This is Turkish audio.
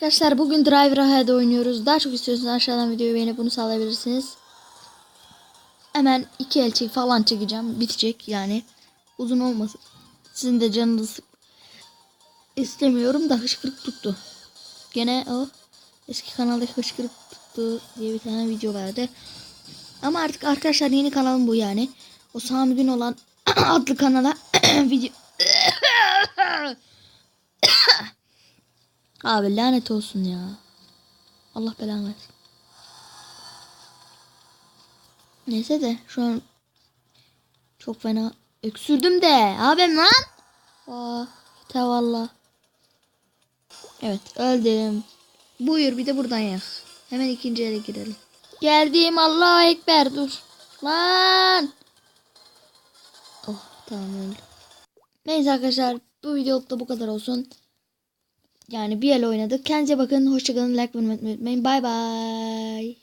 Arkadaşlar bugün Driver Ahead oynuyoruz. Daha çok istiyorsanız aşağıdan videoyu beğenip bunu sağlayabilirsiniz. Hemen 2 el falan çekeceğim. Bitecek yani. Uzun olmasın. Sizin de canınız istemiyorum da hışkırık tuttu. Gene o eski kanalda hışkırık tuttu diye bir tane video vardı. Ama artık arkadaşlar yeni kanalım bu yani. O Sami Gün olan adlı kanala video... Abi lanet olsun ya. Allah belanı versin. Neyse de şu an çok fena öksürdüm de. Abim lan. Aa, yeter valla. Evet öldüm. Buyur bir de buradan yak. Hemen ikinci yere girelim. Geldim, Allahu Ekber, dur. Lan. Oh tamam öldüm. Neyse arkadaşlar bu videoluk da bu kadar olsun. Yani bir el oynadık. Kendinize bakın. Hoşçakalın. Like ve unutmayın. Bye bye.